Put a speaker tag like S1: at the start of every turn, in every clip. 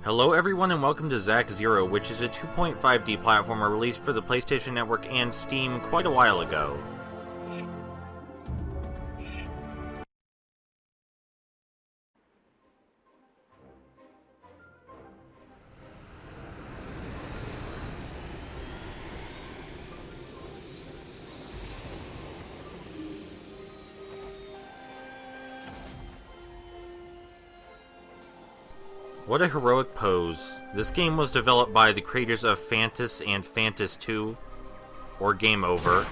S1: Hello everyone and welcome to Zack 0, which is a 2.5D platformer released for the PlayStation Network and Steam quite a while ago. What a heroic pose. This game was developed by the creators of Fantas and Fantas 2, or Game Over.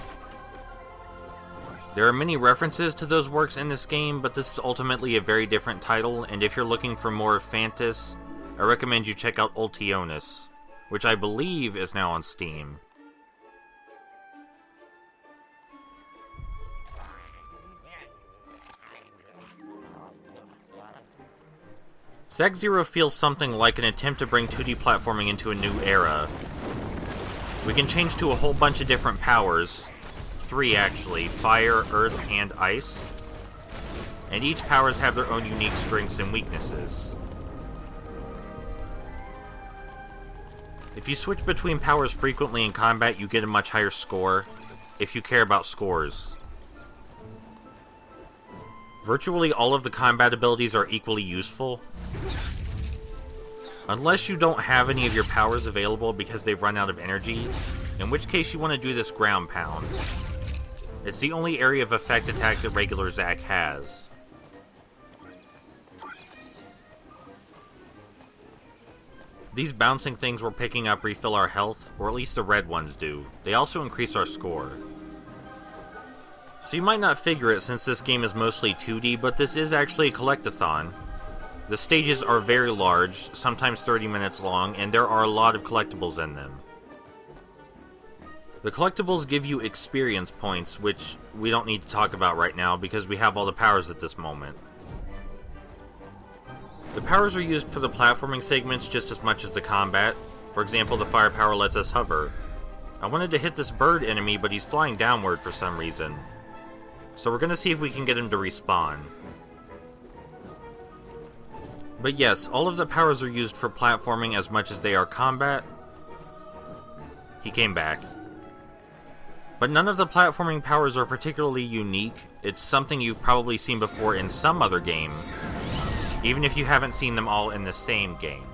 S1: There are many references to those works in this game, but this is ultimately a very different title, and if you're looking for more of Fantas, I recommend you check out Ultionis, which I believe is now on Steam. Zack 0 feels something like an attempt to bring 2D platforming into a new era. We can change to a whole bunch of different powers. 3 actually, fire, earth, and ice. And each powers have their own unique strengths and weaknesses. If you switch between powers frequently in combat, you get a much higher score, if you care about scores. Virtually all of the combat abilities are equally useful. Unless you don't have any of your powers available because they've run out of energy, in which case you want to do this ground pound. It's the only area of effect attack that regular Zack has. These bouncing things we're picking up refill our health, or at least the red ones do. They also increase our score. So you might not figure it since this game is mostly 2D, but this is actually a collectathon. The stages are very large, sometimes 30 minutes long, and there are a lot of collectibles in them. The collectibles give you experience points, which we don't need to talk about right now because we have all the powers at this moment. The powers are used for the platforming segments just as much as the combat. For example, the fire power lets us hover. I wanted to hit this bird enemy, but he's flying downward for some reason. So we're gonna see if we can get him to respawn. But yes, all of the powers are used for platforming as much as they are combat. He came back. But none of the platforming powers are particularly unique. It's something you've probably seen before in some other game, even if you haven't seen them all in the same game.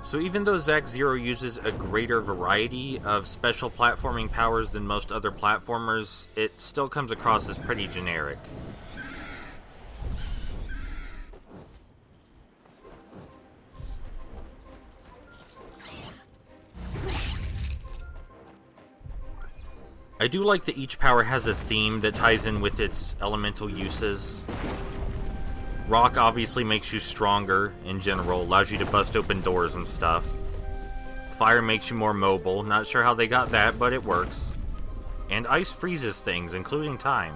S1: So even though Zack 0 uses a greater variety of special platforming powers than most other platformers, it still comes across as pretty generic. I do like that each power has a theme that ties in with its elemental uses. Rock obviously makes you stronger in general, allows you to bust open doors and stuff. Fire makes you more mobile, not sure how they got that, but it works. And ice freezes things, including time.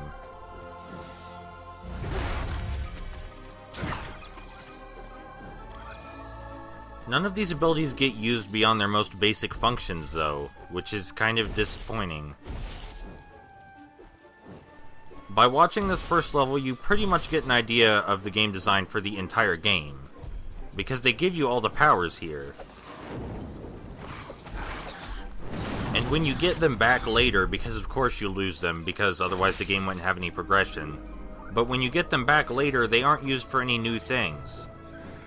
S1: None of these abilities get used beyond their most basic functions though, which is kind of disappointing. By watching this first level, you pretty much get an idea of the game design for the entire game, because they give you all the powers here. And when you get them back later, because of course you lose them, because otherwise the game wouldn't have any progression, but when you get them back later, they aren't used for any new things.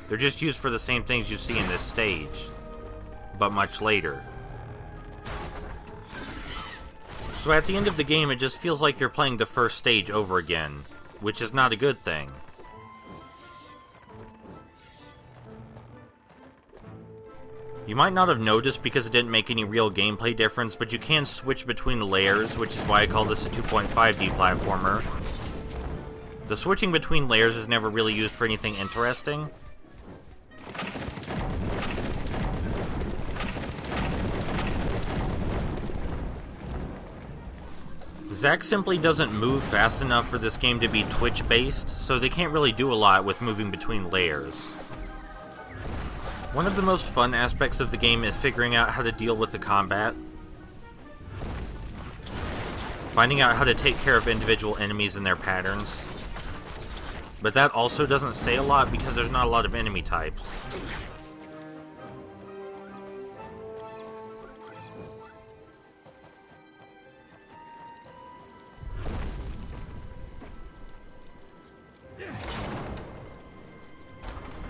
S1: They're just used for the same things you see in this stage, but much later. So at the end of the game, it just feels like you're playing the first stage over again, which is not a good thing. You might not have noticed because it didn't make any real gameplay difference, but you can switch between the layers, which is why I call this a 2.5D platformer. The switching between layers is never really used for anything interesting. Zack simply doesn't move fast enough for this game to be Twitch-based, so they can't really do a lot with moving between layers. One of the most fun aspects of the game is figuring out how to deal with the combat. Finding out how to take care of individual enemies and their patterns. But that also doesn't say a lot because there's not a lot of enemy types.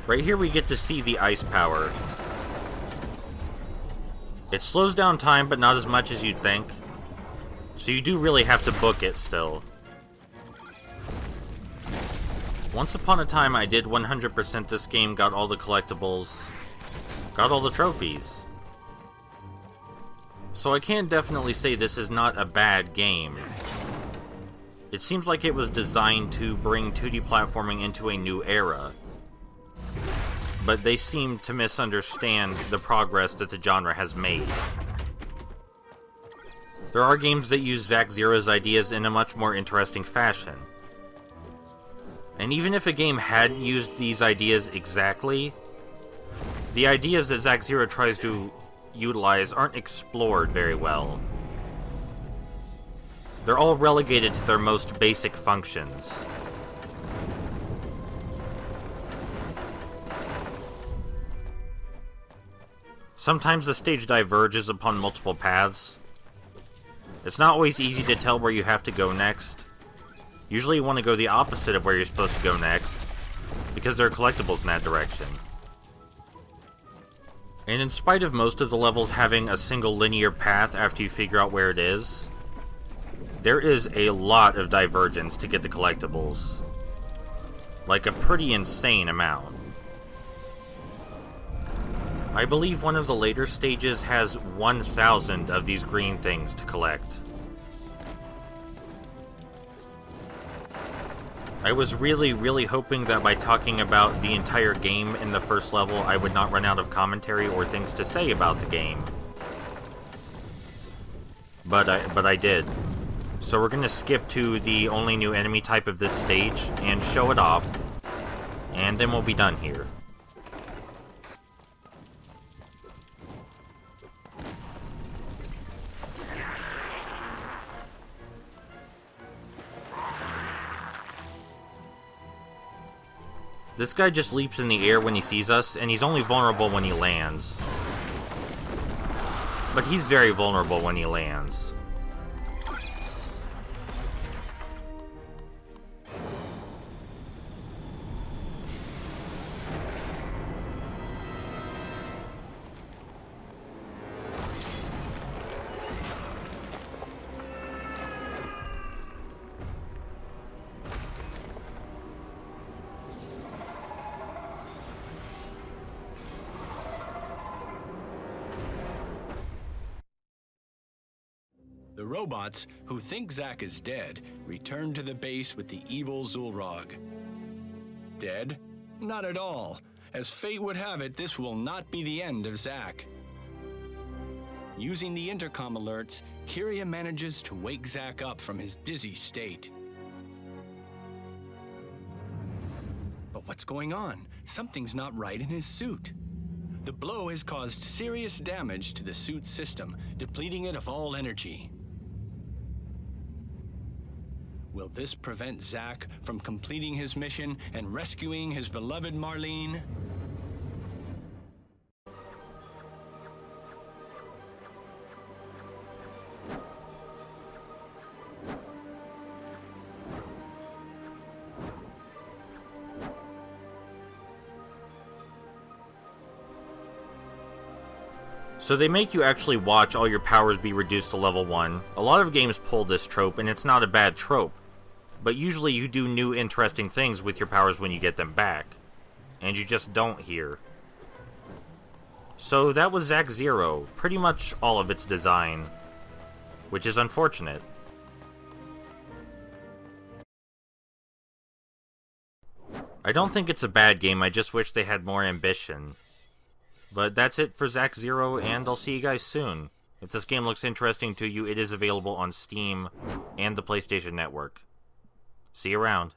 S1: Right here we get to see the ice power. It slows down time, but not as much as you'd think. So you do really have to book it still. Once upon a time, I did 100% this game, got all the collectibles, got all the trophies. So I can definitely say this is not a bad game. It seems like it was designed to bring 2D platforming into a new era. But they seem to misunderstand the progress that the genre has made. There are games that use Zack Zero's ideas in a much more interesting fashion. And even if a game hadn't used these ideas exactly, the ideas that Zack Zero tries to utilize aren't explored very well. They're all relegated to their most basic functions. Sometimes the stage diverges upon multiple paths. It's not always easy to tell where you have to go next. Usually you want to go the opposite of where you're supposed to go next, because there are collectibles in that direction. And in spite of most of the levels having a single linear path after you figure out where it is, there is a lot of divergence to get the collectibles. Like a pretty insane amount. I believe one of the later stages has 1,000 of these green things to collect. I was really hoping that by talking about the entire game in the first level, I would not run out of commentary or things to say about the game. But I did. So we're gonna skip to the only new enemy type of this stage and show it off, and then we'll be done here. This guy just leaps in the air when he sees us, and he's only vulnerable when he lands. But he's very vulnerable when he lands.
S2: The robots, who think Zack is dead, return to the base with the evil Zulrog. Dead? Not at all. As fate would have it, this will not be the end of Zack. Using the intercom alerts, Kyria manages to wake Zack up from his dizzy state. But what's going on? Something's not right in his suit. The blow has caused serious damage to the suit's system, depleting it of all energy. Will this prevent Zack from completing his mission and rescuing his beloved Marlene?
S1: So they make you actually watch all your powers be reduced to level 1. A lot of games pull this trope, and it's not a bad trope. But usually you do new interesting things with your powers when you get them back. And you just don't here. So that was Zack Zero, pretty much all of its design. Which is unfortunate. I don't think it's a bad game, I just wish they had more ambition. But that's it for Zack Zero, and I'll see you guys soon. If this game looks interesting to you, it is available on Steam and the PlayStation Network. See you around.